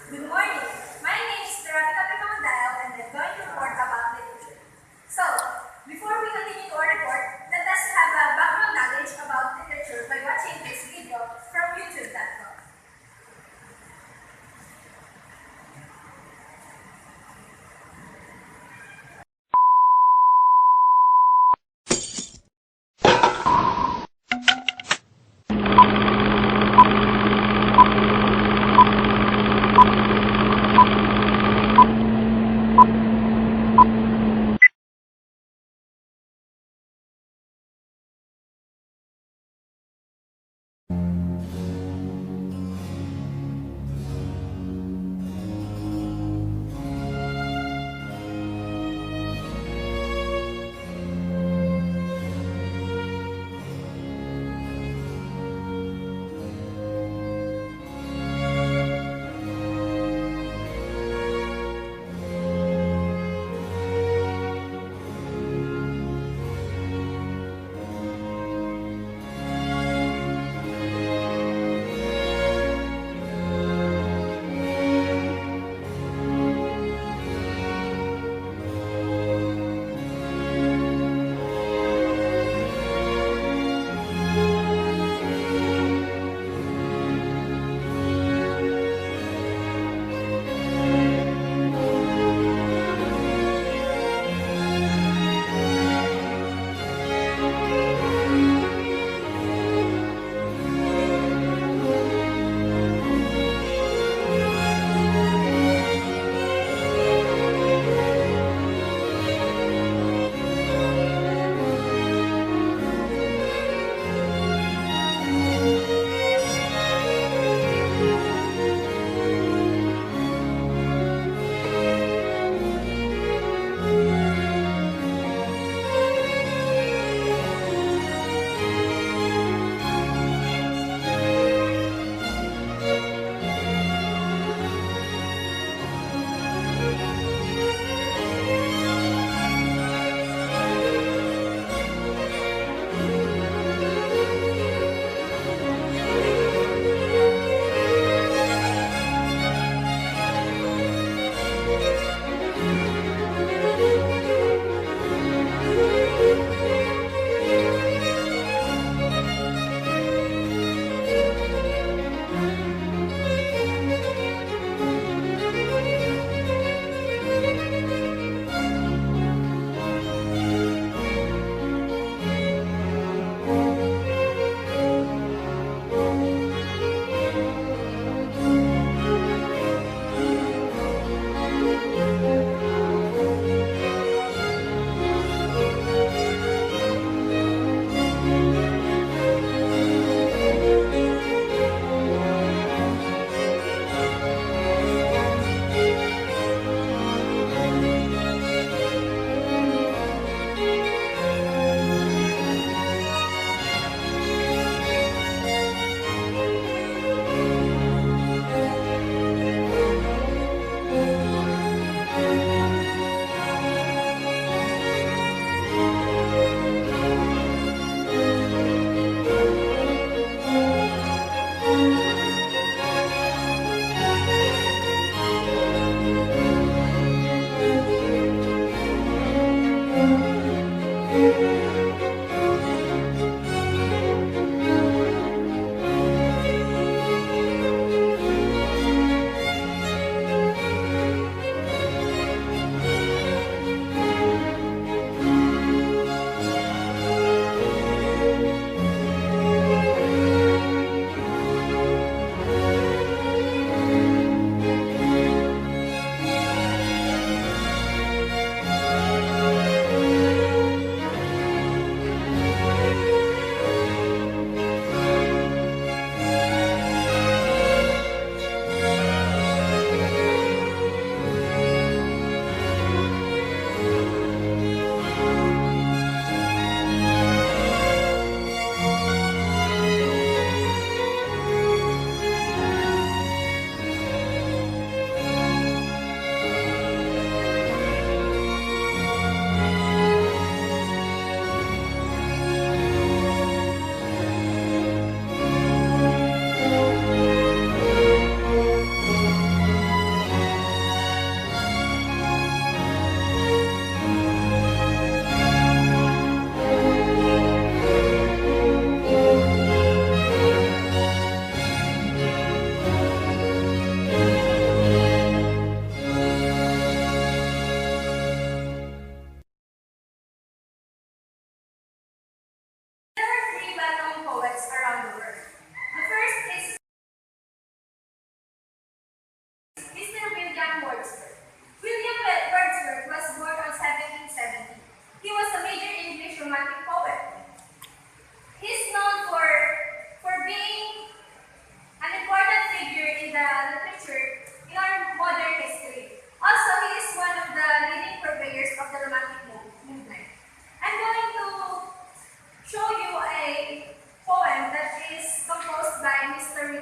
Good morning. My name is Veronica Picamandael and I'm going to report about literature. So, before we continue to our report, let us have a background knowledge about literature by watching this video from YouTube.com.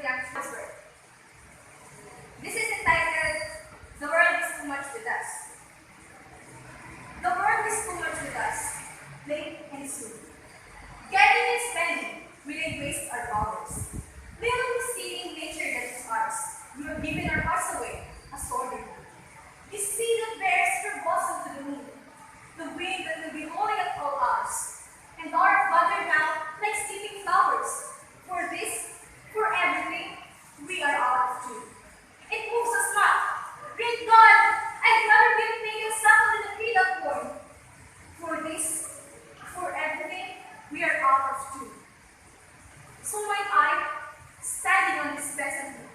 William Shakespeare. This is entitled, The World is Too Much With Us. The world is too much with us, late and soon. Getting and spending will waste our dollars. We will be seeing nature that is ours. We will giving our hearts away, a sword. The sea that bears her bosom to the moon. The wind that will be holding at all hours. And our father now, like sleeping flowers. For this, for everything, we are out of tune. It moves us not. Great God, I'd rather be a pagan suckle than a field born. For this, for everything, we are out of tune. So might I, standing on this peasant moon,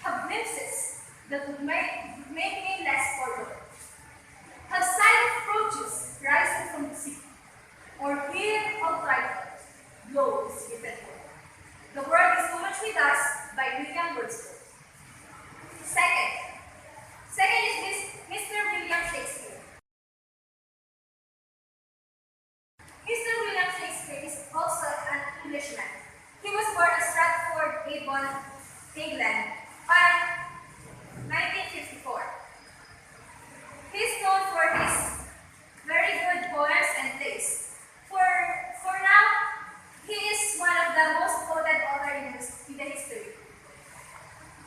have glimpses that would make me less forward. Have silent approaches rising from the sea, or hear outright blow this given word. The World is Too Much With Us by William Wordsworth. Second is this Mr. William Shakespeare. Mr. William Shakespeare is also an Englishman. He was born at Stratford-upon England in 1954. He is known for his very good poems and plays. For now, he is one of the most quoted authors in the history.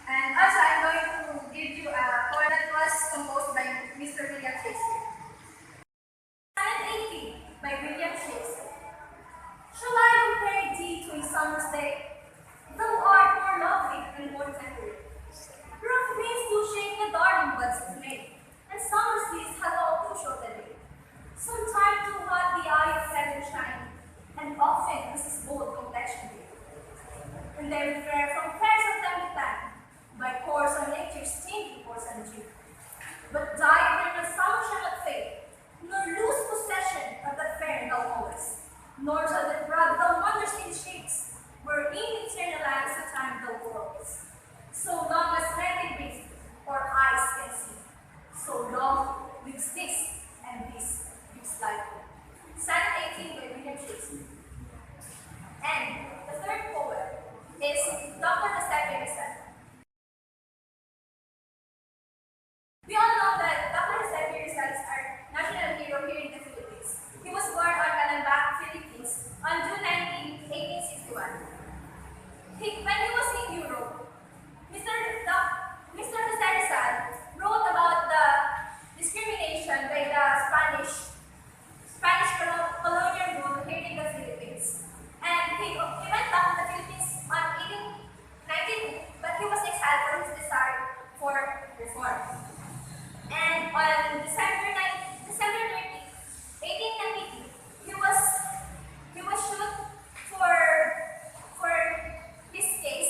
And also, I'm going to give you a poem that was composed by Mr. William Shakespeare. Sonnet 18 by William Shakespeare. Shall I compare thee to a summer's day? Thou art more lovely and more tender. Rough winds do shake the darling buds of May, and summer's leaves have all too short a day. Sometime too hot the eye of heaven shine, and often is his bold complexion day. And they refer from pairs of time to time, by course on nature's stinking course and due. But die eternal summer shall not fade, nor lose possession of that fair thou knowest, nor shall that broad thou wonders in shapes, wherein eternal lands the time thou whirls. So long as men breathe, or eyes can see, so long lives this, and this gives life. Sonnet 18 by William Shakespeare. And the third poem is Dr. Giuseppe Rizal. We all know that Dr. Giuseppe Rizal is our national hero here in the Philippines. He was born on Calamba, Philippines on June 19, 1861. When he was in Europe, Mr. Jose Rizal wrote about the discrimination by the Spanish colonial rule here in the Philippines. And he went back to the Philippines on 1892, but he was exiled for his desire for reform. And on December 30, 1892, he was shot for his case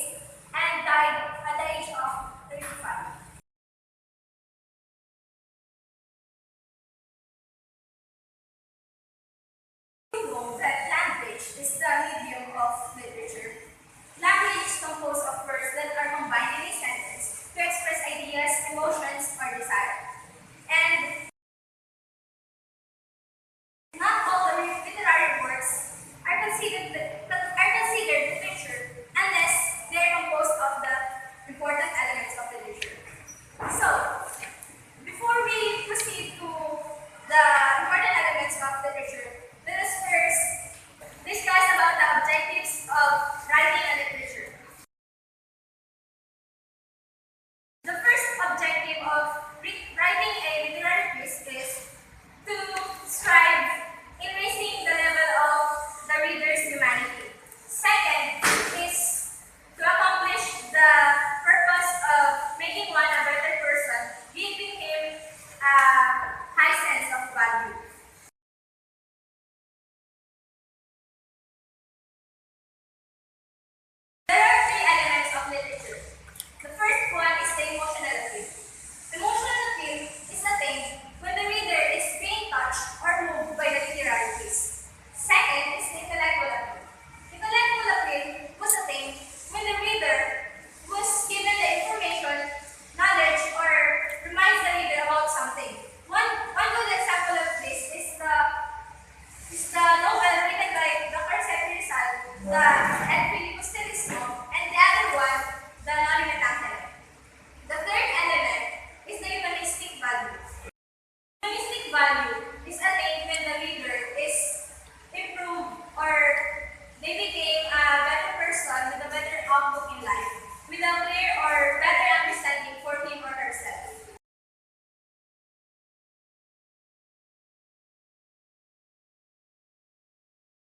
outlook in life with a clear or better understanding for him or herself.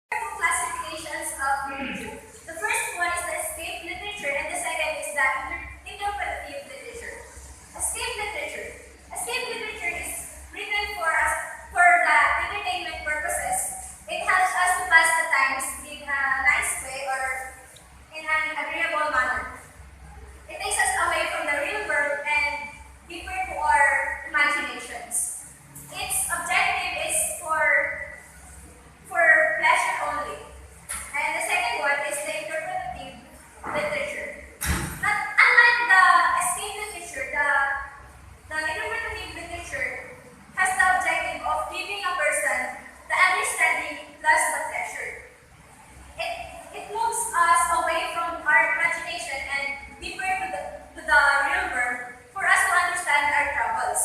Two classifications of literature. The first one is the escape literature, and the second is the interpretive literature. Escape literature. Escape literature is written for the entertainment purposes. It helps us to pass the times in a nice way or in an agreeable manner. It takes us away from the real world and deeper to our imaginations. Its objective is for pleasure only. And the second one is the interpretive literature. Unlike the escape literature, the interpretive literature has the objective of giving a person the understanding plus the pleasure. It moves us away from our imagination and deeper to the real world for us to understand our troubles.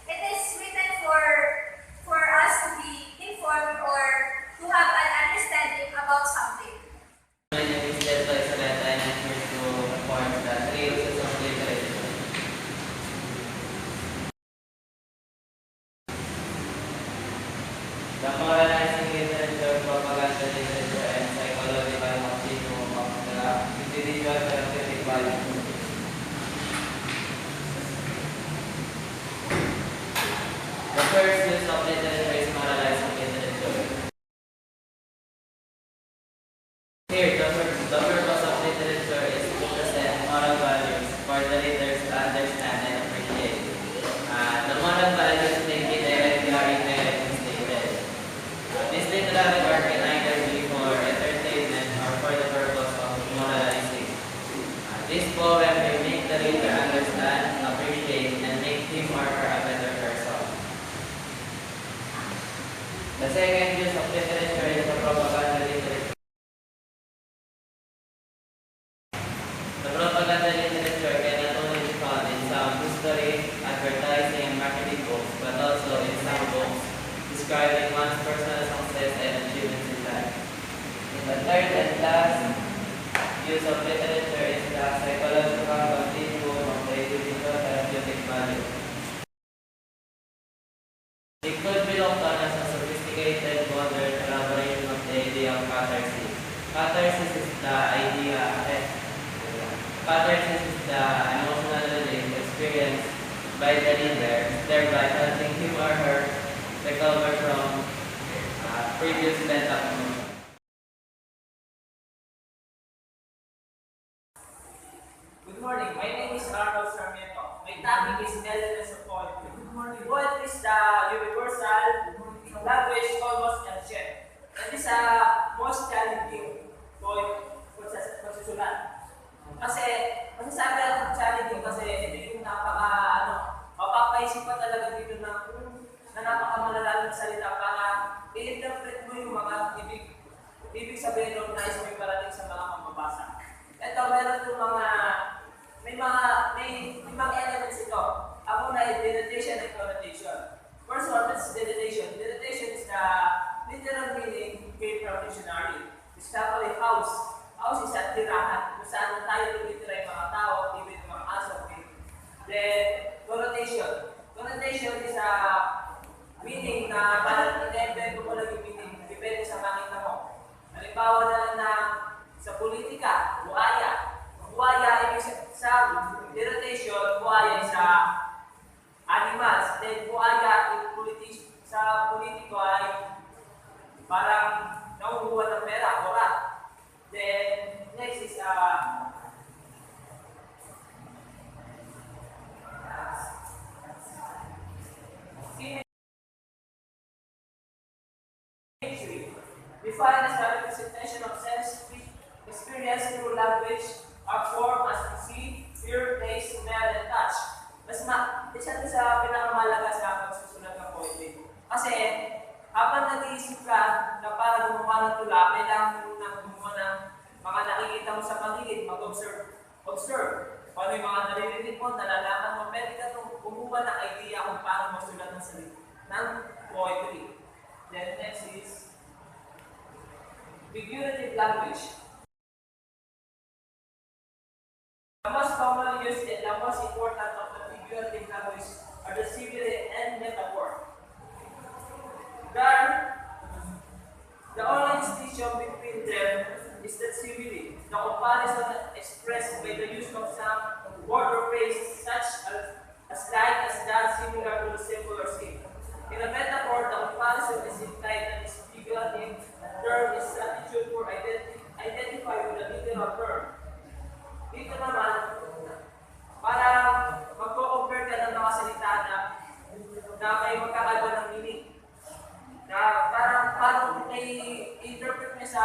It is written for us to be informed or to have an understanding about something. My name is Delta Isaleta and I'm here to report the three uses of literature. The moralizing literature, propaganda literature, and psychological continuum of the individual therapeutic value. The first use of literature is moralizing literature. Here, the purpose of literature is to present moral values for the readers to understand and appreciate. The moral values may be directly or indirectly stated. This literary work can either be for entertainment or for the purpose of moralizing. This poem may make the reader understand, appreciate, and make him or her a better person. The second use of literature is the propaganda literature. The propaganda literature can not only be found in some history, advertising, and marketing books, but also in some books describing one's personal success and achievements in life. The third and last use of literature is the psychological continuum of the individual therapeutic value. It could be looked on as a sophisticated, modern elaboration of the idea of catharsis. Catharsis is the emotional relief experienced by the reader, thereby helping him or her recover from previous pent-up emotions. Good morning. My name is Arnold Sarmiento. My topic is elements of poetry. Good morning. Poetry is the universal language almost ancient. And is a most challenging poet pagsusulat. Kasi, masasabi natin challenging kasi ito yung mapapaisip pa talaga dito na napakamalalalang salita para i-interpret mo yung mga ibig sabihin ng nais mo yung parating sa mga mamabasa. Ito, meron itong may mga elements ito. Ang una ay denotation and connotation. First one is denotation. Denotation is the literal meaning came from dictionary. Example, house. House is at tirahan, kung saan tayo tumitira yung mga tao, even yung mga aso. Then, connotation. Connotation is a meaning na parang in-event ko lang yung meaning. Depende sa makita mo. Halimbawa na lang na sa politika, buhaya. Buhaya, ibig sa denotation, buhaya sa animals. Then, buhaya sa politiko ay parang nauubuhan ng pera, orat. Then, next is imagery. Defined as the representation of sense experience through language, art form as we see, hear, taste, smell, and touch. Isa ito sa pinakamalaga sa pagsusulat ng poetry. Kasi, habang nag-iisip ka na para gumawa ng tula, kailangan mo na gumawa ng mga nakikita mo sa paligid, mag-observe. Paano yung mga naririnig mo, nalalaman mo, pwede ka itong gumawa ng idea kung paano magsulat ng salita ng poetry. Then next is figurative language. are the simile and metaphor. There, the only distinction between them is that simile, the comparison expressed by the use of some word or phrase such as like, as that, similar to the symbol or shape. In a metaphor, the comparison is implied and is figurative. The term is substitute for identify with the literal term. Dito naman, para magko-compare ka ng mga salita na may magkakaiba ng meaning. Na parang may interpret niya sa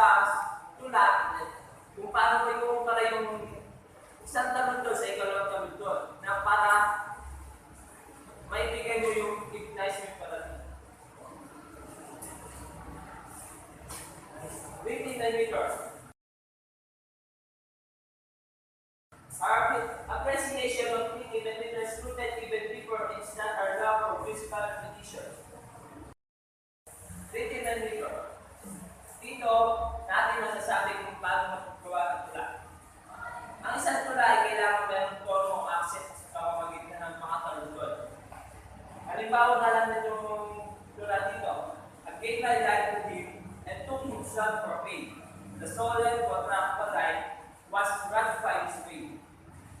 tula, kung paano mo ikukumpara yung isang talon doon sa ikalawang talon doon, na para maibigay mo yung ignize mo yung parating. Reading the meter. Our appreciation of reading the meter is rooted even deeper in our love for physical repetition. Reading the meter. Dito, natin masasabi kung paano magagawa ng tula. Ang isang tula ay kailangan mayroong tono o accent sa pamamagitan ng mga taludod. Halimbawa na lang itong tula dito. A gay guy died to him and took himself for pain. The solemn quatrain was ratified his way.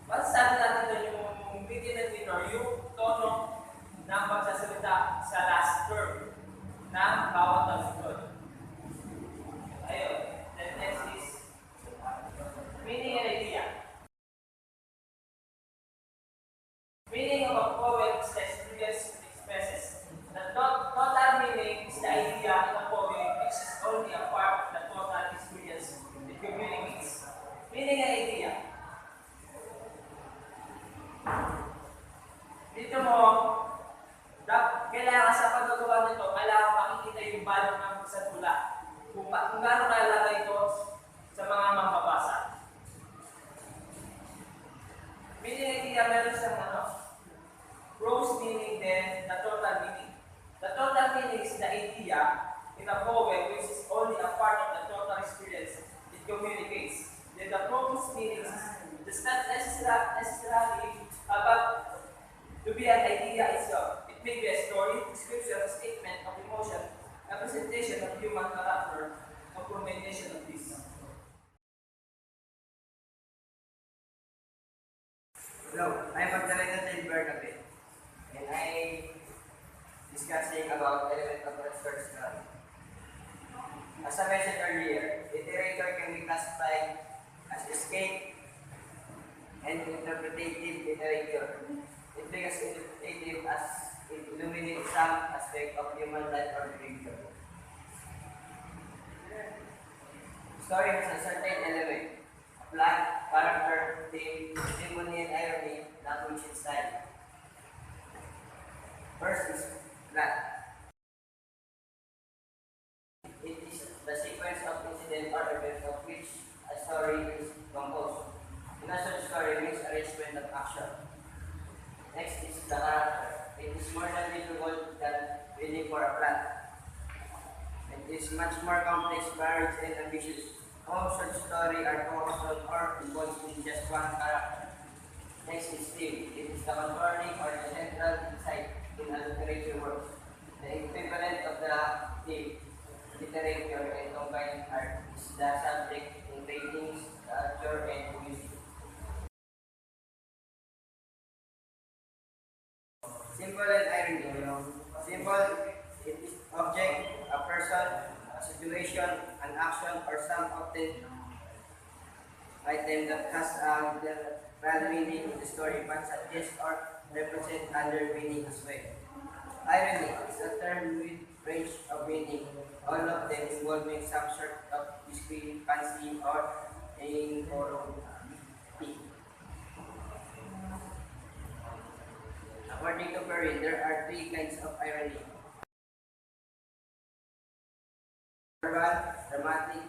Masasabi natin doon yung reading the meter, yung tono ng pagsasalita sa last term ng bawat taludod. Ayun. Then next is meaning and idea. Meaning of a poem is the experience it expresses. The total meaning is the idea in a poem which is only a part of the total experience it communicates. Meaning and idea. Dito mo, kailangan sa paggawa nito, kailangan makikita yung balong ng isang tula. Kung gaano kalagay ito sa mga mambabasa. Meaning idea, meron siyang prose meaning, then the total meaning. The total meaning is the idea in a poem which is only a part of the total experience it communicates. Then the prose meaning does not necessarily about to be an idea itself. It may be a story, description, a statement of emotion, a presentation of human character, a combination of these. Hello, I'm Magdalena Bernabe, and I'm discussing about element of the short story. As I mentioned earlier, literature can be classified as escape and interpretative literature. It becomes interpretative as it illuminates some aspect of human life or behavior. Story has a certain element, plot, character, theme, simony, and irony, language, and style. First is plot. It is the sequence of incident or event of which a story is composed. In a short story means arrangement of action. Next is the character. It is more than visual than reading for a plot. It is much more complex, varied, and ambitious. All short stories are focused on or involved in just one character. Next is theme. It is the controlling or the central insight in a literature work. The equivalent of the theme, literature, and combined art is the subject in paintings, sculpture, and music. Symbol and irony. Symbol, it is object, a person, a situation, an action, or some often item that has a real meaning in the story but suggests or represent other meaning as well. Irony is a term with range of meaning, all of them involving some sort of discrepancy or incorrectly. According to Perrin, there are three kinds of irony: verbal, dramatic,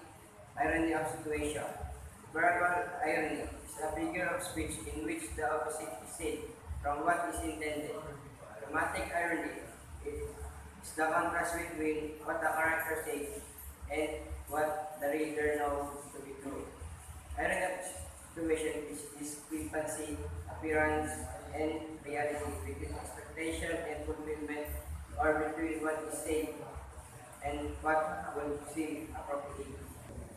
irony of situation. Verbal irony is a figure of speech in which the opposite is said from what is intended. Dramatic irony is the contrast between what the character says and what the reader knows to be true. Irony of situation is discrepancy, appearance, and reality between expectations interpretation and fulfillment, or between what is said and what will seem appropriate.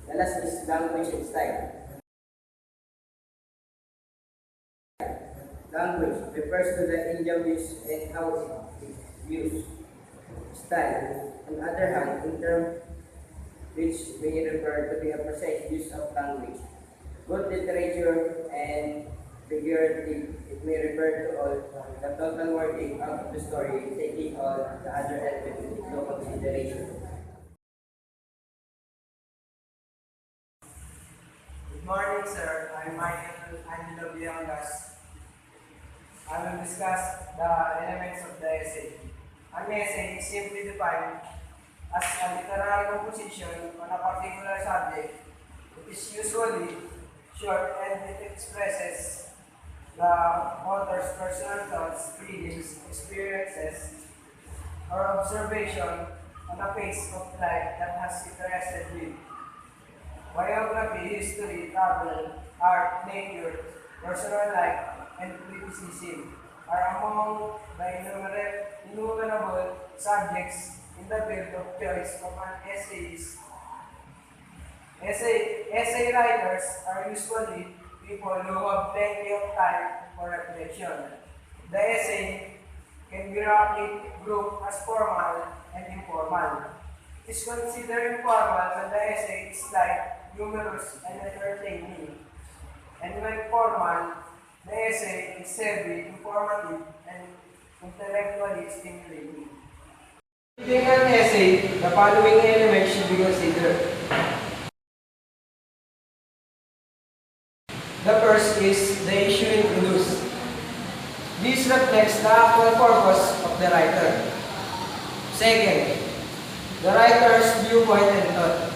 The last is language and style. Language refers to the idiom use and how it is used. Style, on the other hand, in term which may refer to the precise use of language. Both literature and figurative, it may refer to all the total wording of the story, taking all the other elements into consideration. Good morning, sir. I'm Michael Angelo Villangas. I will discuss the elements of the essay. An essay is simply defined as a literary composition on a particular subject. It is usually short and it expresses the author's personal thoughts, feelings, experiences, or observation on a phase of life that has interested him. Biography, history, travel, art, nature, personal life, and criticism are among the innumerable subjects in the field of choice of an essayist. Essay writers are usually people who have plenty of time for reflection. The essay can be roughly grouped as formal and informal. It is considered informal when the essay is light, humorous, and entertaining. And when formal, the essay is heavy, informative, and intellectually stimulating. Reading an essay, the following elements should be considered. The first is the issue introduced. This reflects the actual purpose of the writer. Second, the writer's viewpoint and thought.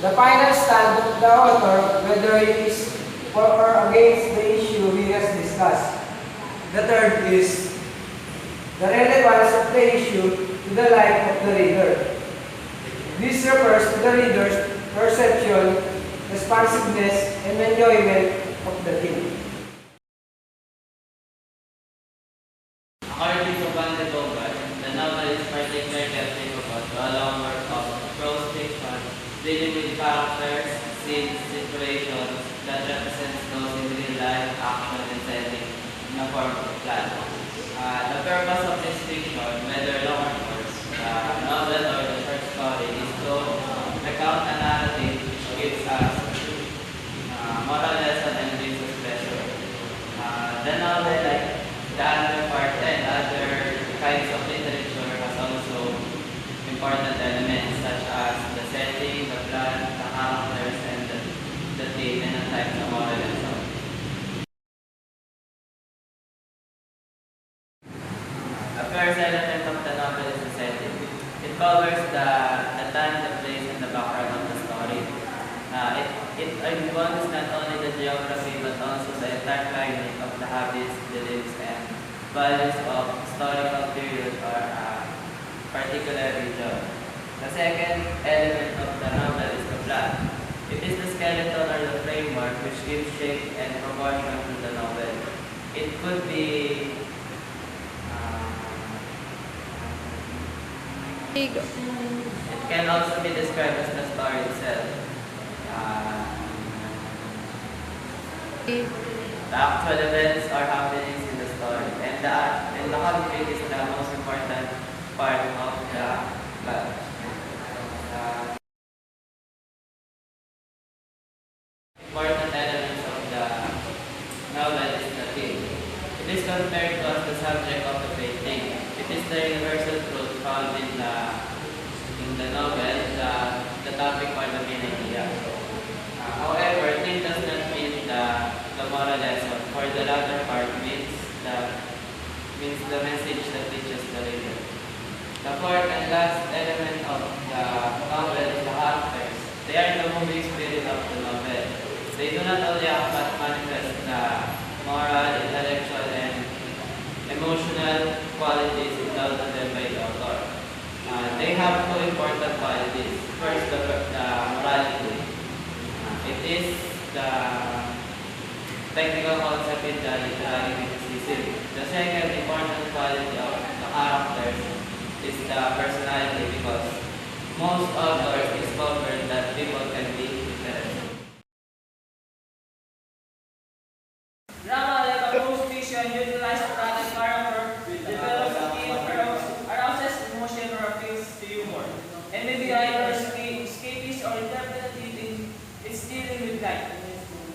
The final stand of the author, whether it is for or against the issue he has discussed. The third is the relevance of the issue to the life of the reader. This refers to the reader's perception, responsiveness, and enjoyment of the theme. According to Van de Bogaert, the novel is particularly applicable to a long work of prose fiction dealing with characters, scenes, situations that represents those in real life, action, and setting in a form of plot. The purpose of this fiction, whether long or short, the novel or the short story, is to recount a narrative which gives us moral lesson and brings us pleasure. The novel, like the other part and other kinds of literature, has also important elements such as the setting, the plot, the characters, and the theme, and the types of moral lesson. The first element of the novel is the setting. It covers the time, the place, and the background of the story. It involves not only the geography but also the entire climate of the habits, beliefs, and values of historical period or particular region. The second element of the novel is the plot. It is the skeleton or the framework which gives shape and proportion to the novel. It could be it can also be described as the story itself. The actual events or happenings in the story, and the conflict is the most important part of the plot. Important elements of the novel is the theme. It is compared to as the subject of the painting. It is the universal truth found in the novel, the topic or the main idea. However, theme does not mean the moral lesson, for the latter part means the message that teaches the reader. The fourth and last element of the novel is the characters. They are the moving spirit of the novel. They do not only act but manifest the moral, intellectual, and emotional qualities endowed to them by the author. They have two important qualities. First, the morality. It is the technical concept in the literary criticism silly. The second important quality of the characters is the personality because most authors discovered that people can be interesting. Drama, like a ghost fiction, utilizes product character, develops a theme, arouses emotion or appeals to humor, and may be either escapist or interpretative in its dealing with life.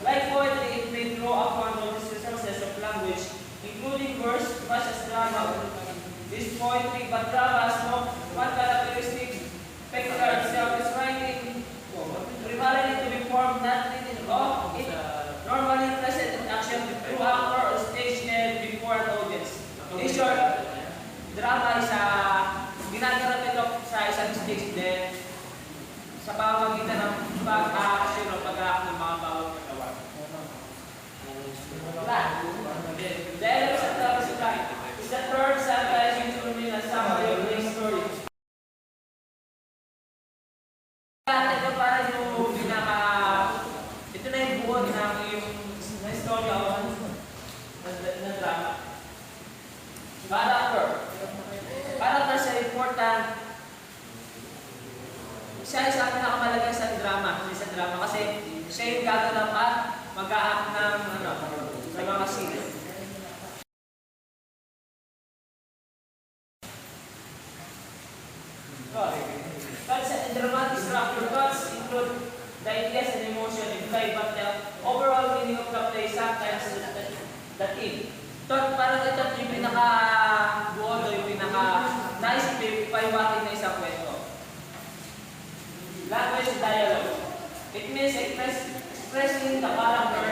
Like poetry, it may draw upon all the resources of language, including verse, much as drama is poetry, but drama has no one characteristic peculiar itself is writing, primarily to be formed not written of it, normally present in action through actor or stage led before an audience. In short, drama is ginaganap ito sa isang stage din sa pamamagitan ng pag-action o pag-act ng mga bawat katawan. The elements of drama is the third sometimes usually a summary of the story. Ito para yung ito na yung buod ng yung story ng drama. Character siya important. Siya isa pinakamalagay sa drama kasi siya yung gaganap at mag-a-act ng sa mga scene. Cuts and dramatic structure cuts include the ideas and emotion implied, but the overall meaning of the play sometimes the theme. Parang ito yung pinaka-buod o yung pinaka-nice paiwating na isang kwento. Language dialogue. It means expressing the character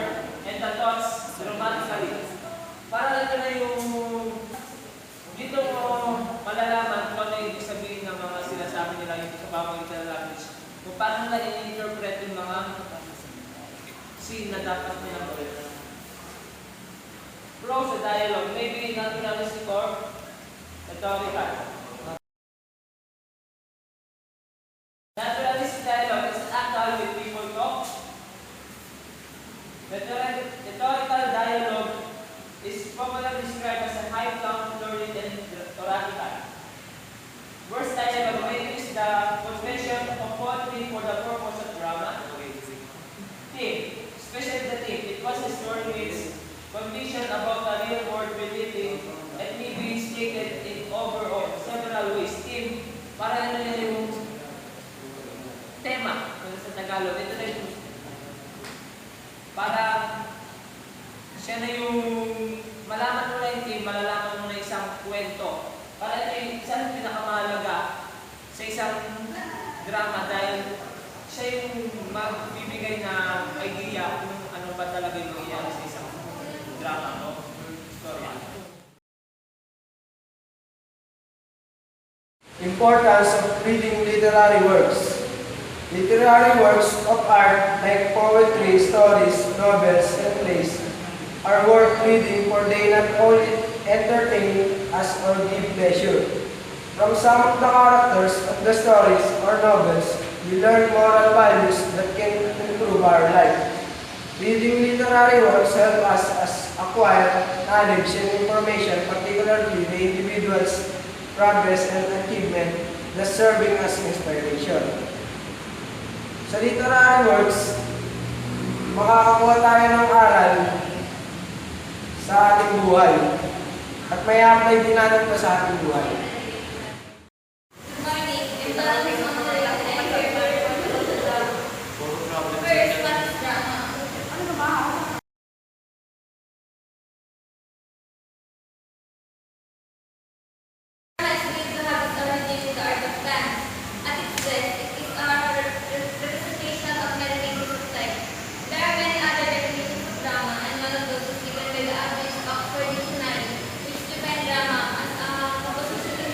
and the thoughts dramatically. Parang ito na yung dito mo malalaman kung ano yung ibig sabihin ng mga sinasabi nila yung sa pamamagitan ng language. Kung paano nila i-interpret yung mga scene na dapat nilang gawin. Prose dialogue may be naturalistic or rhetorical. Naturalistic dialogue is an actual with people talk. Rhetorical dialogue is popularly described as a high flown, florid, and oratorical. Verse dialogue may use the convention of poetry for the purpose of drama. Theme, especially the theme, it was a story with conviction about the real world reality and may be stated in overall several ways. Theme, para ano yan yung tema sa Tagalog. Ito na yung para siya na yung malaman mo na yung theme, malalaman mo na isang kwento. Para ito yung isang pinakamahalaga sa isang drama dahil siya yung magbibigay na idea kung ano ba talaga yung nangyayari sa isang drama o storya. Importance of reading literary works. Literary works of art like poetry, stories, novels, and plays are worth reading for they not only entertain us or give pleasure. From some of the characters of the stories or novels, we learn moral values that can improve our life. Reading literary works help us acquire knowledge and information, particularly the individual's progress and achievement, thus serving as inspiration. Sa literary works, makakakuha tayo ng aral sa ating buhay at may apply din natin ito sa ating buhay. Good morning. Ito ang mga first, what is drama? Ano ba? Drama is believed to have its origin in the art of dance. At its best, it is a representation of meditative life. There are many other definitions of drama, and one of those is given by the Average Oxford Dictionary, which defines drama as a composition in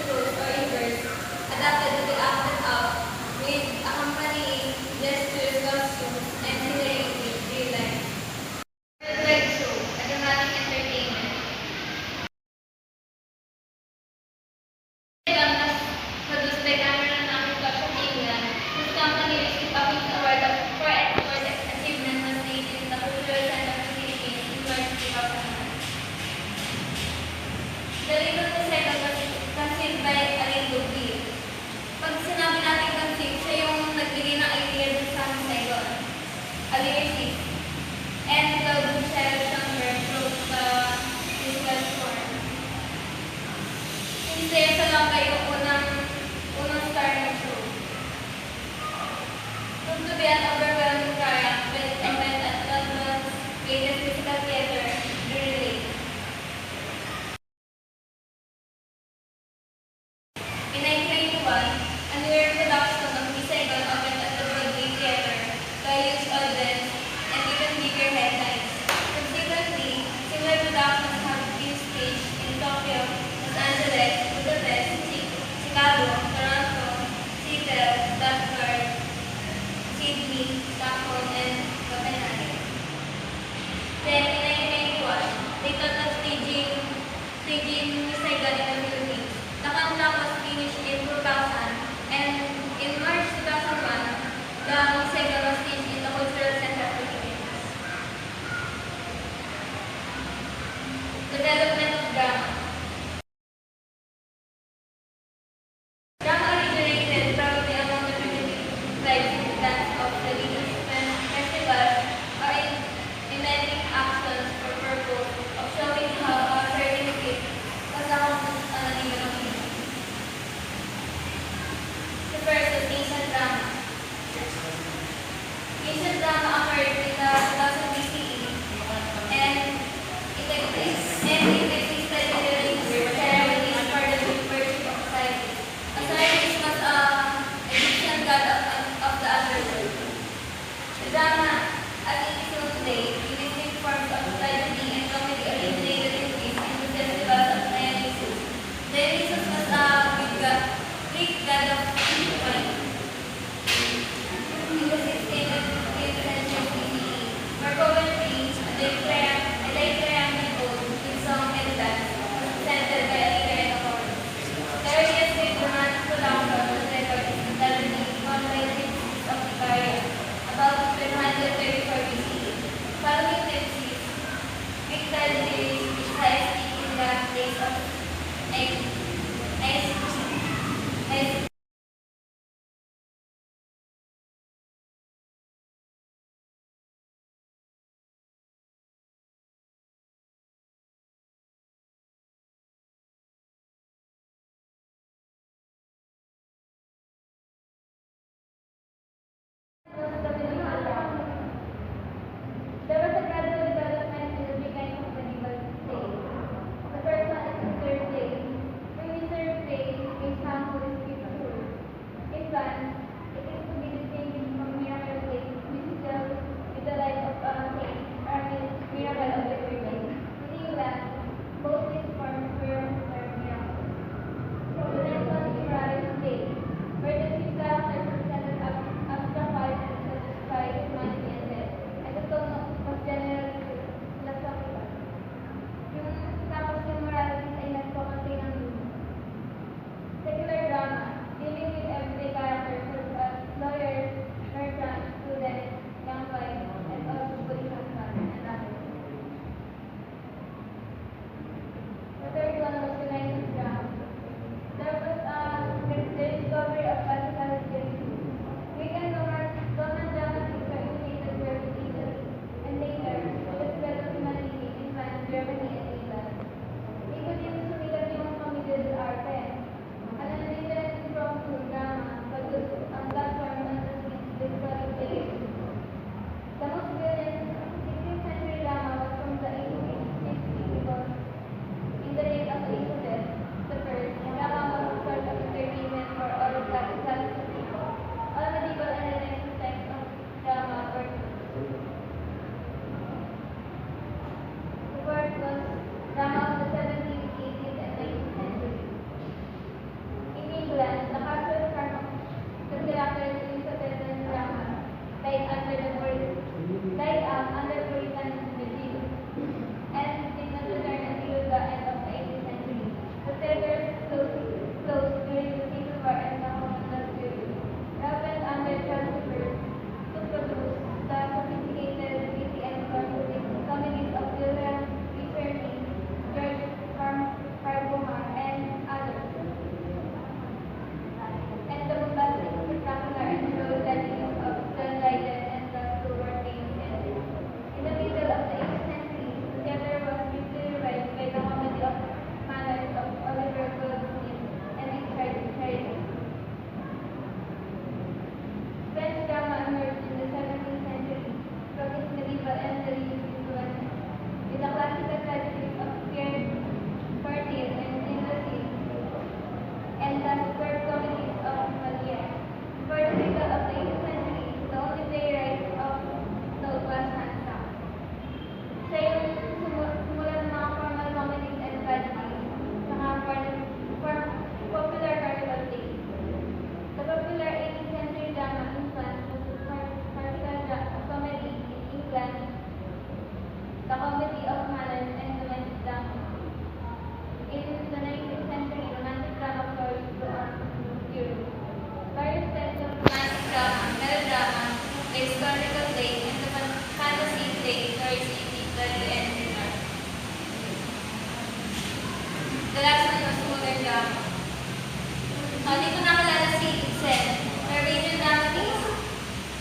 Hindi ko nakalala si Sen, Norwegian dramatist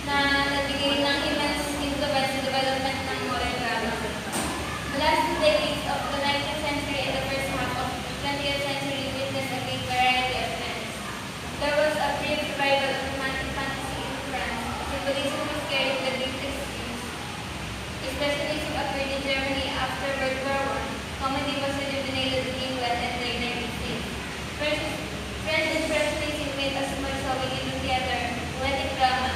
na nagbigay ng immense influence sa development ng modern drama. The last two decades of the 19th century and the first half of the 20th century witnessed a great variety of trends. There was a brief revival of romantic fantasy in France. Symbolism was carried with greatest views. Expressionism appeared in Germany after World War I. Comedy was originated in England and the United States. French Impressionism made a small showing in the theater. Poetic drama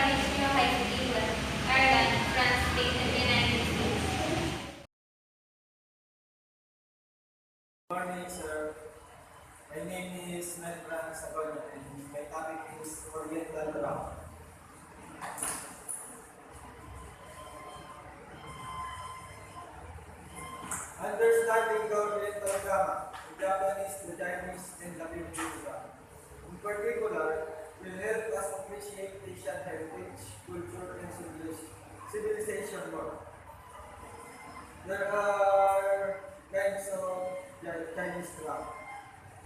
reached new heights in England, Ireland, France, Spain, and the United States. Good morning, sir. My name is Melvin Sagonya and my topic is Oriental Drama. Understanding the Oriental drama, the Japanese, the Chinese, and the Filipino drama. In particular, will help us appreciate Asian heritage, culture, and civilization more. There are kinds of Chinese drama.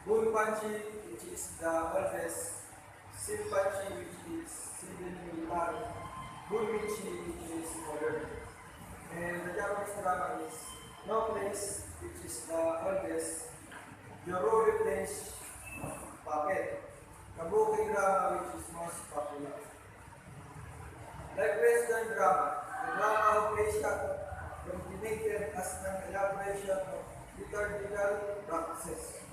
Bunpanchi, which is the oldest, Sinpanchi, which is civil military, Bunmichi, which is modern. And the Japanese drama is No Place, which is the oldest, Yorori Place, Puppet, Kabuki drama, which is most popular. Like Western drama, the drama of Asia originated as an elaboration of liturgical practices.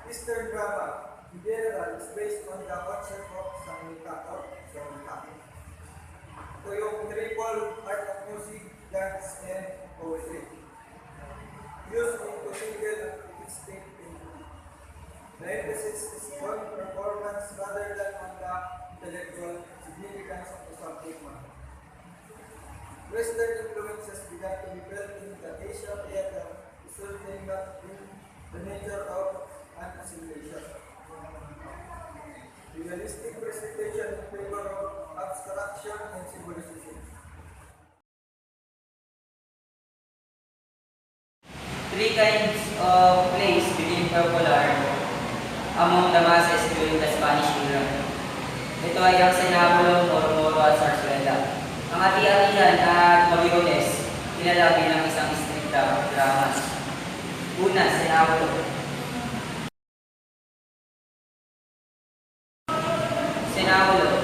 Eastern drama, in general, is based on the concept of Samhita or Samhita. Ito yung triple art of music, dance, and poetry. Used into single and distinct entity. The emphasis is on performance rather than on the intellectual significance of the subject matter. Western influences began to be felt in the Asian theater, resulting in the nature of an assimilation. Realistic presentation in favor of abstraction and symbolism. Three kinds of plays became popular among the masses during the Spanish era. Ito ay ang Senabulo, Moro-Moro at Zarzuela. Ang Ati-Atihan at Mabiones, kinala bilang isang street drama. Una, Senabulo. Senabulo.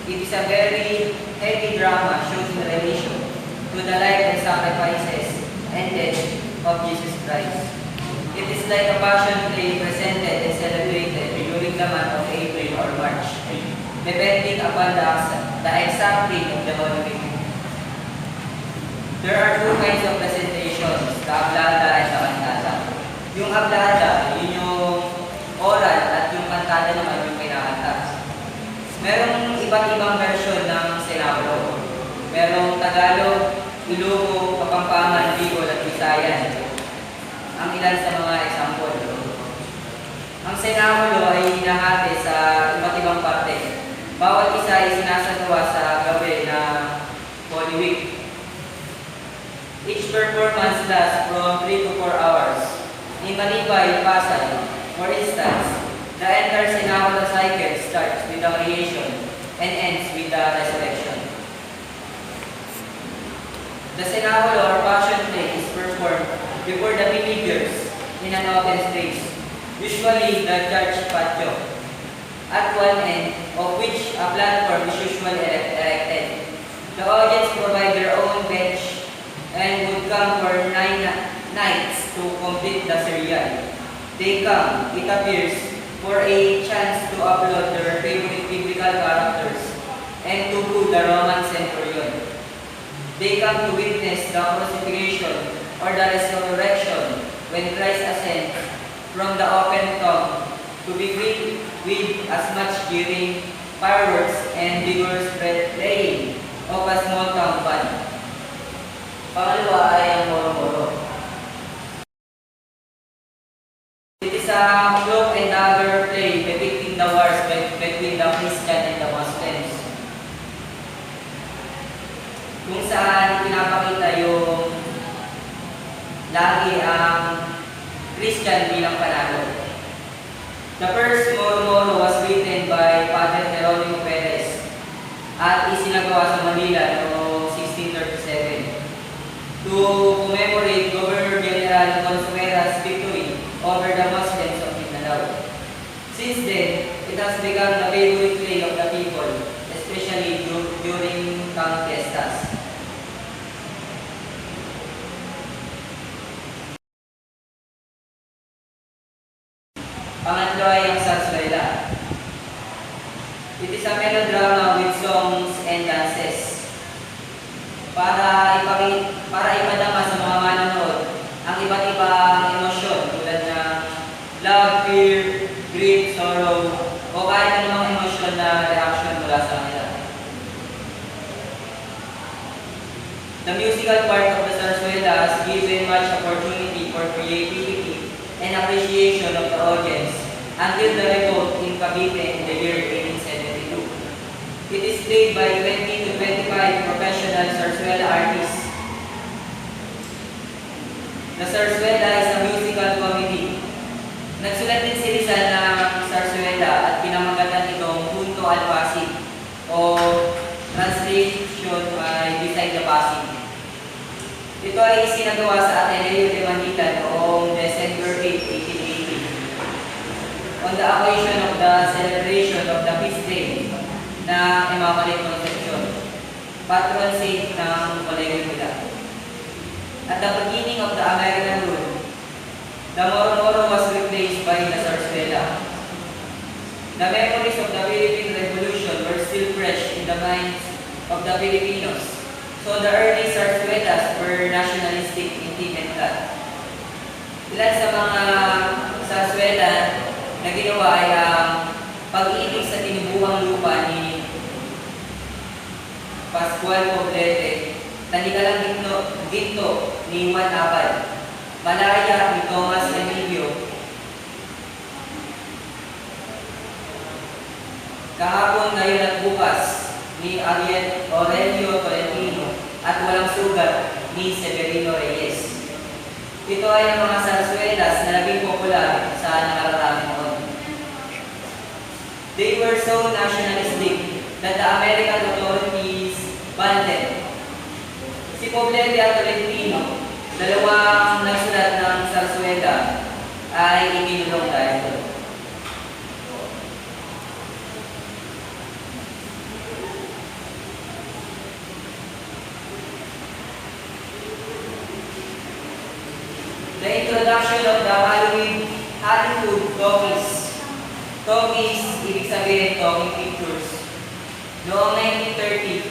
It is a very heavy drama showing relation to the life and sacrifices and death of Jesus Christ. It is like a passion play presented and celebrated during the month of April or March, depending upon the exact date of the Holy Week. There are two kinds of presentations, the ablada and the kantata. Yung ablada, yun yung oral at yung kantata naman yung kinakanta. Merong iba't ibang version ng Senabulo. Merong Tagalog, Ilocos, Kapampangan, Bicol at Visayan. Ang ilan sa mga example. Ang Senabulo ay hinahati sa iba't ibang parte. Bawat isa ay sinasagawa sa gabi na Holy Week. Each performance lasts from 3 to 4 hours. In Manibay, Pasay, for instance, the entire Senabulo cycle starts with the creation and ends with the resurrection. The Senabulo or Passion Play is performed before the villagers in an open space, usually the church patio, at one end of which a platform is usually erected. The audience provide their own bench and would come for 9 nights to complete the serial. They come, it appears, for a chance to upload their favorite biblical characters and to woo the Roman centurion. They come to witness the crucifixion or the resurrection when Christ ascends from the open tomb, to be greeted with as much cheering, fireworks, and vigorous playing of a small town band. Pangalawa ay ang Moro-Moro. It is a cloak and dagger play depicting the wars between the Christian and the Muslims, kung saan pinapakita yung lagi ang Christian bilang panalo. The first Moro was written by Father Jeronimo Perez at isinagawa sa Manila noong 1637 to commemorate Governor General Consuegra's victory over the Muslims of Mindanao. Since then, it has become the favorite play of the people, especially during town fiestas. Pangatlo ay ang Zarzuela. It is a melodrama with songs and dances. Para ipadama sa mga manonood ang iba't ibang emosyon tulad ng love, fear, grief, sorrow, o kahit anumang emosyon na reaction mula sa kanila. The musical part of the Zarzuela has given much opportunity for creativity and appreciation of the audience until the revolt in Cavite in the year 1872. It is played by 20 to 25 professional Zarzuela artists. The Zarzuela is a musical comedy. Nagsulat din si Rizal ng Zarzuela at pinamagatan itong Punto al Pasig o translation ay Beside the Pasig. Ito ay isinagawa sa Ateneo de Manila noong December 8, 1880 on the occasion of the celebration of the feast day ng Immaculate Conception, patron saint ng Colegio nila. At the beginning of the American rule, the Moro was replaced by the Zarzuela. The memories of the Philippine Revolution were still fresh in the minds of the Filipinos, so the early Zarzuelas were nationalistic in theme and plot. Ilan sa mga Zarzuela na ginawa ay ang pag-ibig sa tinubuang lupa ni Pascual Poblete, Tanikalang Ginto ni Juan Abad, Malaya ni Thomas Emilio, Kahapon, Ngayon at Bukas ni Aurelio Tolentino at Walang Sugat ni Severino Reyes. Ito ay ang mga zarzuelas na naging popular sa nakararaming taon. They were so nationalistic that the American authorities banned them. Si Poblete at Tolentino, dalawang nagsulat ng zarzuela, ay ikinulong dahil doon. The introduction of the Hollywood talkies. Talkies, ibig sabihin talking pictures. Noong 1930,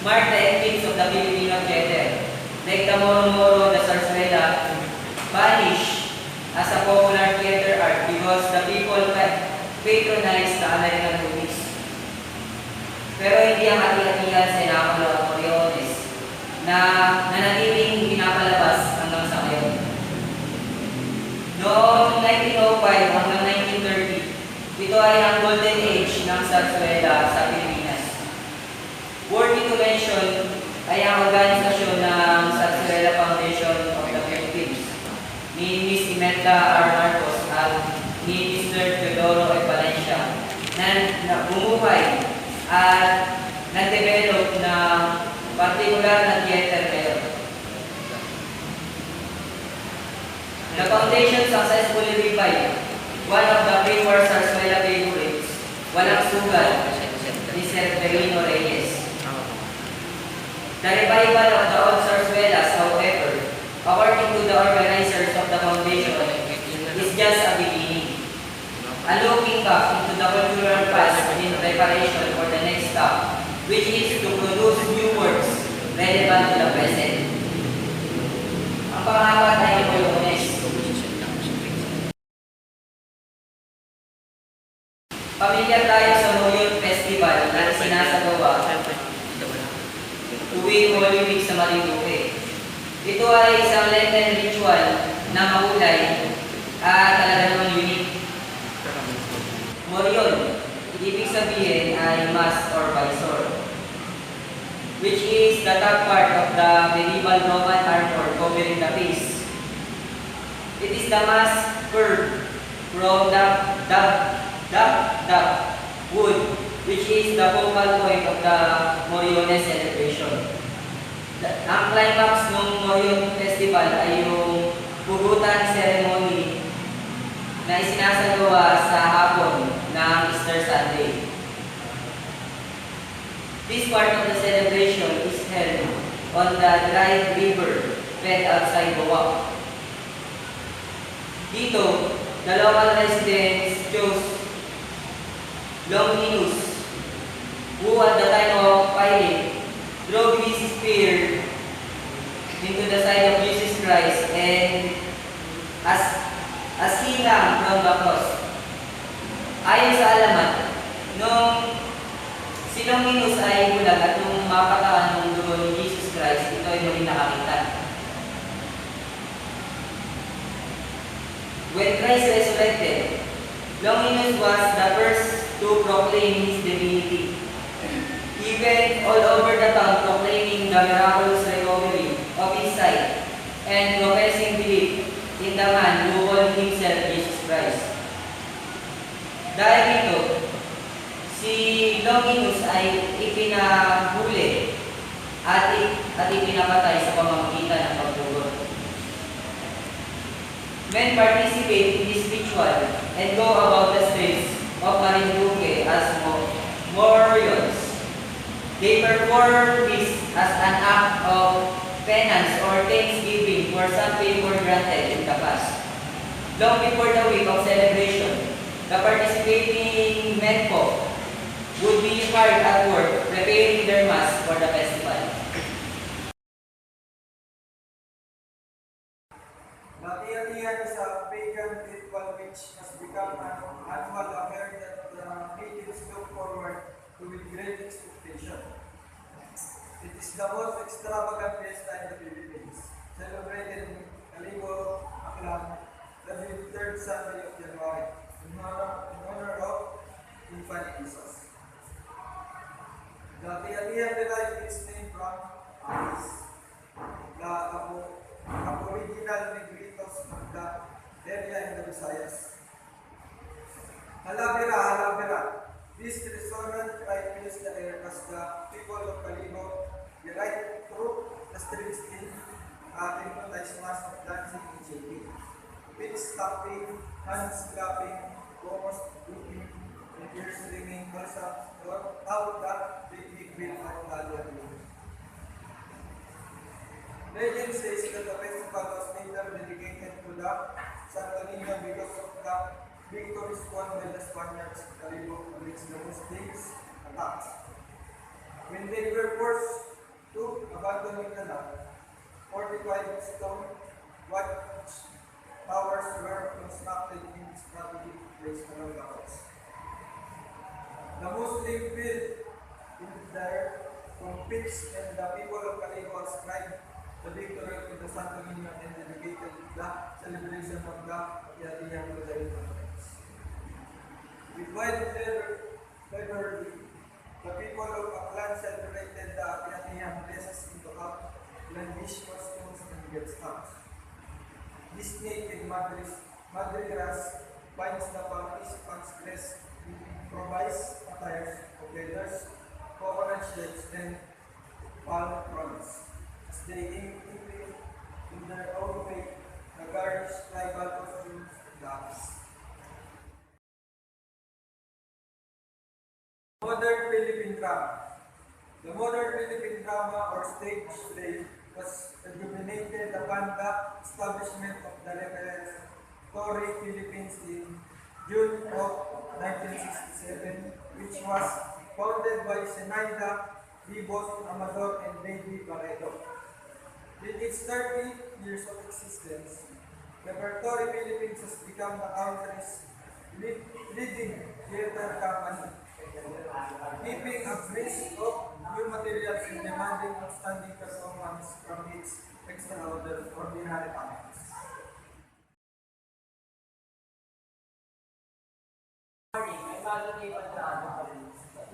marked the eclipse of the Filipino theater. Like the Moro, the Zarzuela, vanished as a popular theater art because the people patronized the American movies. Pero hindi ang hati-hatihan sa Inacolo at Coriones na nanatiling pinapalabas hanggang sa ngayon. Noong 1905 hanggang 1930, ito ay ang golden age ng Zarzuela sa Pilipinas. Worthy to mention ay ang organisasyon ng Zarzuela Foundation of the Philippines ni Miss Imelda R. Marcos at ni Mr. Teodoro E. Valencia na bumuhay at nag-develop ng partikular na theater ngayon. The foundation successfully revived one of the pre-war Zarzuela favorites, Walang Sugat, ni Severino Reyes. The revival of the old Zarzuelas, however, according to the organizers of the foundation, is just a beginning. A looking back into the cultural past in preparation for the next step, which is to produce new works relevant to the present. Ang pangapat ay Morones. Pamilyar tayo sa Moyon Festival na sinasagawa tuwing Holy Week sa Marinduque. Ito ay isang Lenten ritual na mahulay at talaga namang unique. Morion, ibig sabihin ay mask or visor, which is the top part of the medieval Roman armor covering the face. It is the mask curve from the wood, which is the focal point of the Moriones celebration. Ang climax ng Morion Festival ay yung pugutan ceremony na isinasagawa sa hapon ng Easter Sunday. This part of the celebration is held on the dry river fed outside Bawak. Dito, the local residents chose Longinus, who at the time of Pilate drove his spear into the side of Jesus Christ and as he hung from the cross. Ayon sa alamat, nung si Longinus ay bulag at nung mapataan ng dugo ni Jesus Christ, ito ay muli nakakita. When Christ resurrected, Longinus was the first to proclaim his divinity. He went all over the town proclaiming the miraculous recovery of his sight and professing belief in the man who called himself Jesus Christ. Dahil dito, si Longinus ay ipinahuli at ipinapatay sa pamamagitan ng pagdugo. Men participate in this ritual and go about the streets of Marinduque as Morions. They perform this as an act of penance or thanksgiving for some favor granted in the past. Long before the week of celebration, the participating men po would be hard at work preparing their mass for the festival. Natiya is a pagan ritual which has become an annual affair that the natives look forward to with great expectation. It is the most extravagant fiesta in the Philippines, celebrated in Calibo, Aklan, the 3rd Sunday of January, in honor of Infant Jesus. The Tiyan derived its name from Aris, the aboriginal Negritos of the area in the Visayas. Halabira. This resonant cry fills the air as the people of Calibo ride through the streets in hypnotized mass of dancing and shaking, feet stamping, hands clapping, almost whooping, and ears ringing also out the big wheel of Halloween. Legend says that the festival was later dedicated to the Santo Niño because of the victories won by the Spaniards in Calibo against the Muslims' attacks. When they were forced to abandon Mindanao, 45 stone watch towers were constructed in strategic place around the coast. The Muslim built in there from pitch, and the people of Calibo ascribed the victory to the Santo Niño and dedicated the celebration of the Yatiyang to the Infants. With wide fervor, the people of Aklan celebrated the Yatiyang dresses into outlandish costumes and gestures. This naked madrigras binds the participants dressed in improvised attires of leathers, coconut shells, and palm fronds. As they imitate in their own way the garnished tribal costumes and dance. Modern Philippine drama. The modern Philippine drama or stage play was rejuvenated upon the establishment of the Repertory Philippines in June of 1967, which was founded by Zenaida Vivos Amador and Baby Barreto. In its 30 years of existence, Repertory Philippines has become the country's leading theater company, keeping abreast of new materials and demanding outstanding performance from its extraordinary talents. Morning, I'm Adonai Patrano.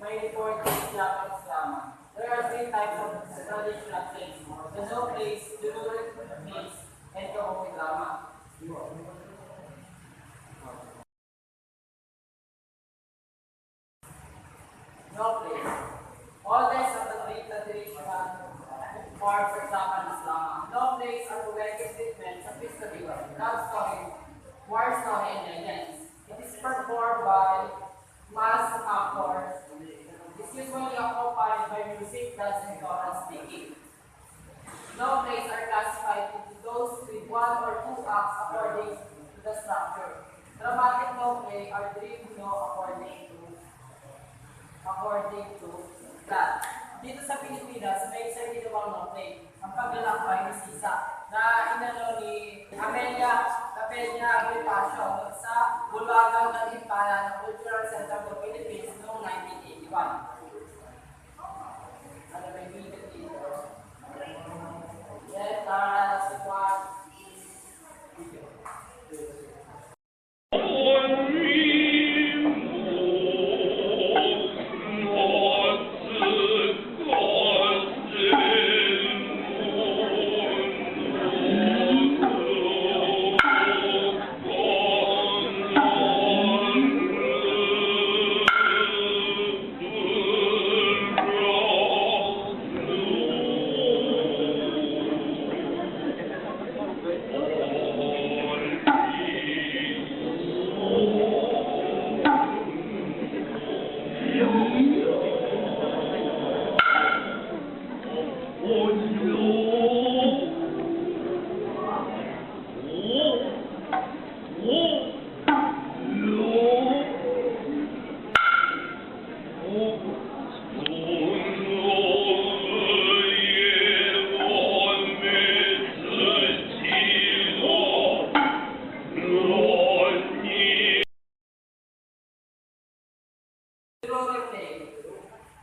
My report is Lapang Drama. There are 3 types of traditional plays: the no plays, the lurid plays, and the open drama. or for Japanese drama. Long plays are poetic statements of history, love story, war story, and legends. It is performed by mass actors. It's usually accompanied by music, dance, and choral speaking. Long plays are classified into those with 1 or 2 acts according to the structure. Dramatic long play are dribno according to that. Dito sa Pilipinas, may isang ginawang long play, ang paglalakbay ni Sisa, na inano ni Amelia Capella Bonifacio sa Bulagang Katimpala ng Cultural Center for Philippines noong 1981. Ano ba yung video dito? Let us watch this video.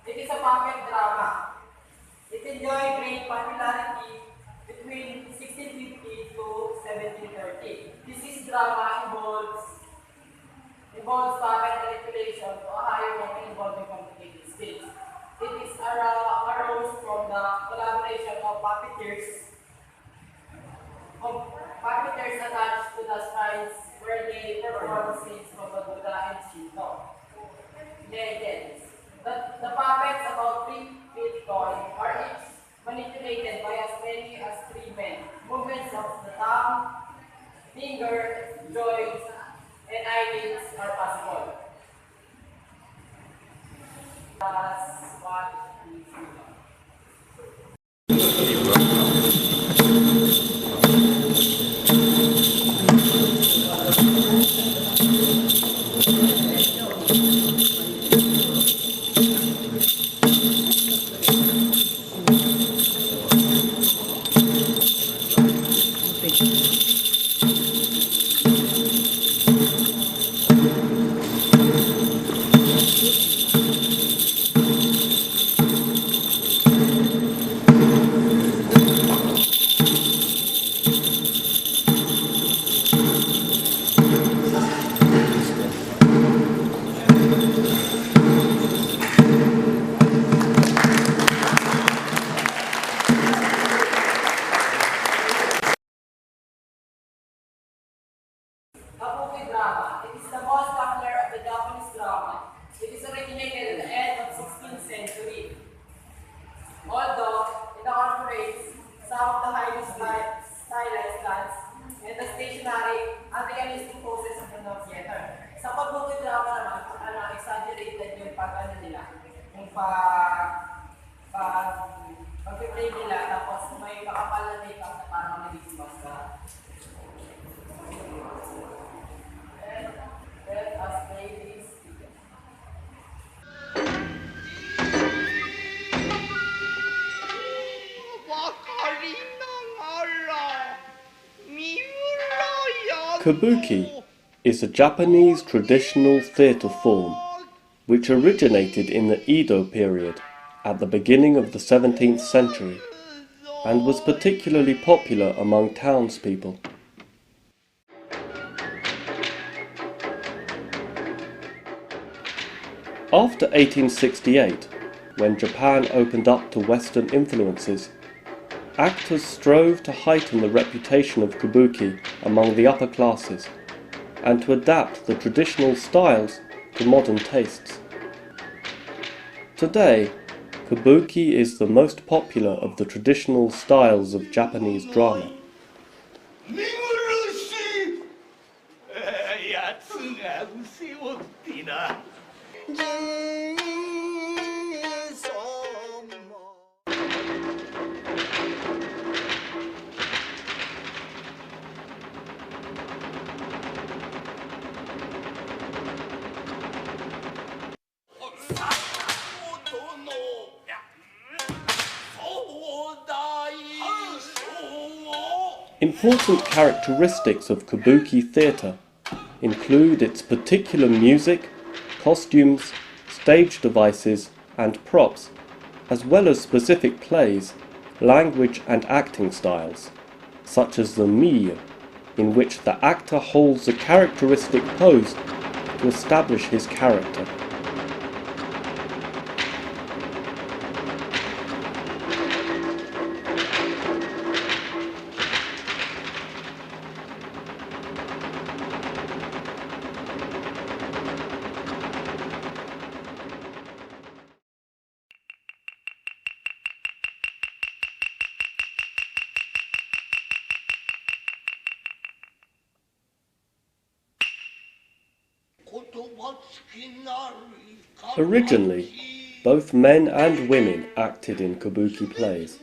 It is a puppet drama. It enjoyed great popularity between 1650 to 1730. This drama involves puppet manipulation to a higher level involving complicated skills. It is arose from the collaboration of puppeteers attached to the shrines where they perform scenes from the Buddha and Shinto. Legends. The puppets, about 3 feet tall, are each manipulated by as many as 3 men. Movements of the tongue, finger, joints, and eyelids are possible. Let's watch this video. Kabuki drama. It is the most popular of the Japanese drama. It is originated at the end of 16th century. Although, it incorporates some of the highly stylized dance and the stationary and realistic poses of the theater. Sa kabuki drama naman, exaggerated yung yung pag-play nila, tapos may makapal na makeup na parang nagiging maska. Let us play this video. Kabuki is a Japanese traditional theatre form which originated in the Edo period at the beginning of the 17th century and was particularly popular among townspeople. After 1868, when Japan opened up to Western influences, actors strove to heighten the reputation of kabuki among the upper classes and to adapt the traditional styles to modern tastes. Today, Kabuki is the most popular of the traditional styles of Japanese drama. 見苦しいやつがうせおってな。Important characteristics of Kabuki theatre include its particular music, costumes, stage devices, and props, as well as specific plays, language and acting styles, such as the miyu, in which the actor holds a characteristic pose to establish his character. Originally, both men and women acted in kabuki plays,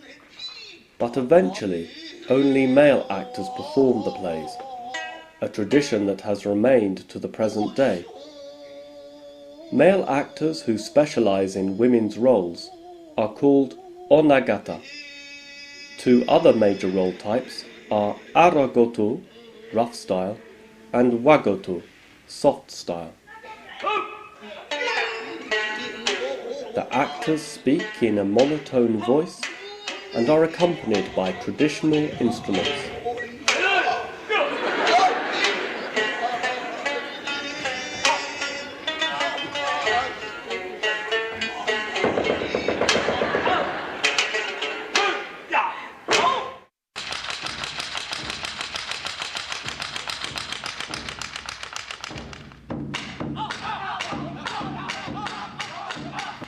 but eventually only male actors performed the plays, a tradition that has remained to the present day. Male actors who specialize in women's roles are called onagata. Two other major role types are aragoto, rough style, and wagoto, soft style. The actors speak in a monotone voice and are accompanied by traditional instruments.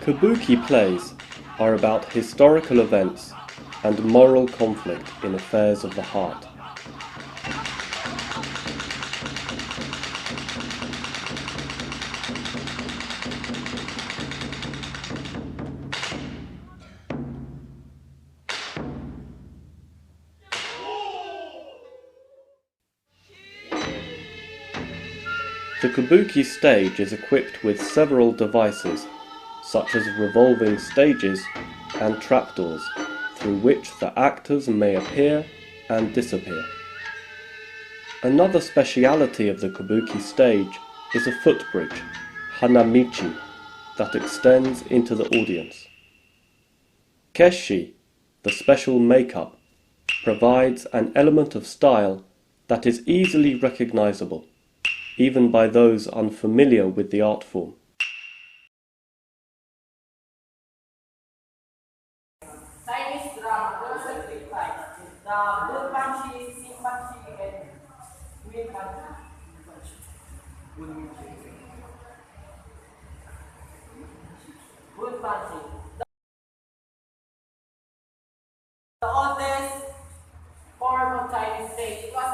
Kabuki plays are about historical events and moral conflict in affairs of the heart. The kabuki stage is equipped with several devices, such as revolving stages and trapdoors, through which the actors may appear and disappear. Another speciality of the kabuki stage is a footbridge, hanamichi, that extends into the audience. Keshi, the special makeup, provides an element of style that is easily recognizable, even by those unfamiliar with the art form. Chinese drama, there are three types. The Bunpanchi, Sinpanchi, and Winpanchi. Bunpanchi. The oldest form of Chinese stage, it was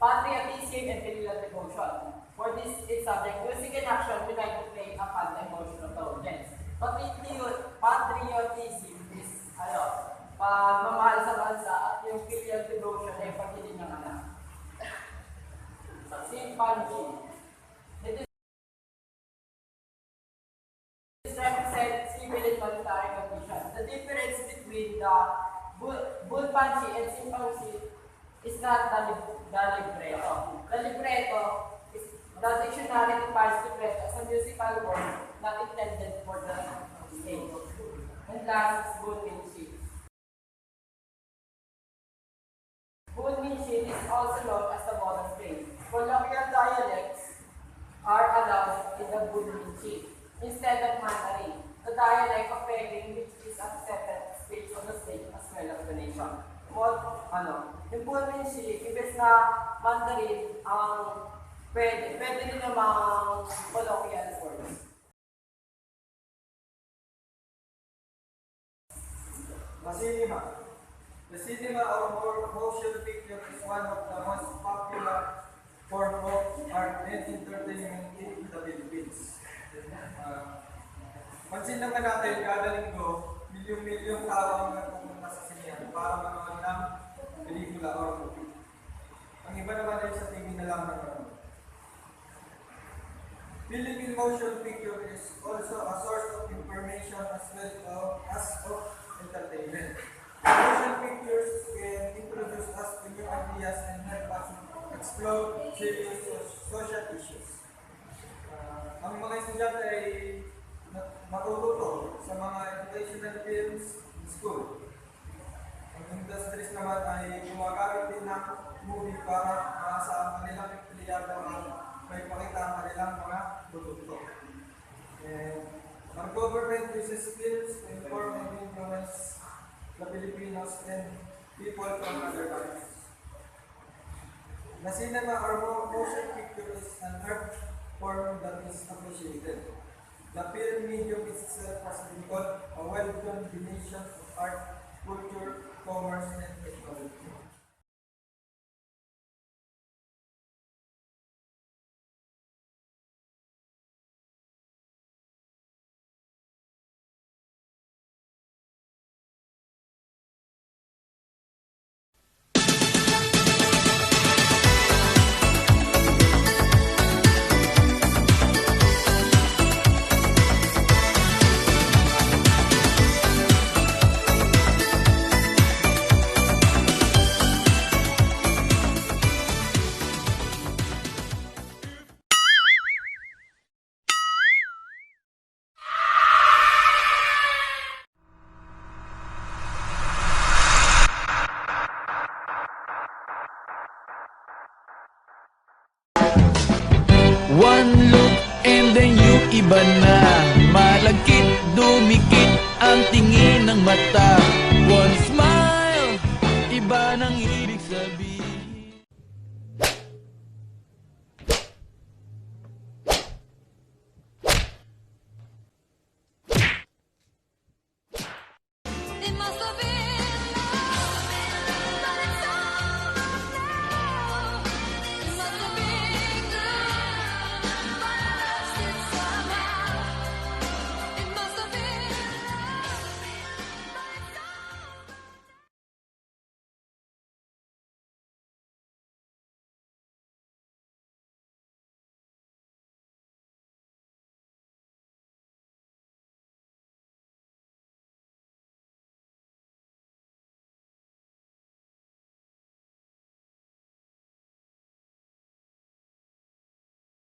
patriotism and filial devotion. For this, its subject, music and action unite to play upon the emotion of the audience. Patriotism is, pagmamahal sa bansa at yung filial devotion ay pagkiling ng anak. Sinpanchi. This represents civil and military conditions. The difference between the Bunpanchi and Sinpanchi is not the libretto. The libretto is the dictionary defines libretto as a musical work not intended for the stage. And last is Bunminshi. Bunminshi is also known as the modern play. Colloquial dialects are allowed in the Bunminshi instead of Mandarin, the dialect of Peking which is accepted speech on the stage as well as the nation. Yung Bunminshi, ibig na Mandarin ang pwede rin namang colloquial words. Machinima. The cinema or motion picture is one of the most popular form of art and entertainment in the Philippines. Pansin naman natin, kada linggo, milyong-milyong tao ang nagpupunta sa sinihan para manood ng pelikula or movie. Ang iba naman ay sa TV na lang nanonood. Philippine motion picture is also a source of information as well as of entertainment. Motion pictures can introduce us to new ideas and help us explore serious social issues. Ang mga estudyante ay matututo sa mga educational films in school. Ang industries naman ay gumagamit din ng movie para sa kanilang empleyado ang may pakita ang kanilang mga produkto. Our government uses films to inform and influence the Filipinos and people from other countries. The cinema or motion picture is an art form that is appreciated. The film medium itself has been called a wide combination of art, culture, commerce, and technology. One look and then yung iba na malagkit, dumikit ang tingin ng mata.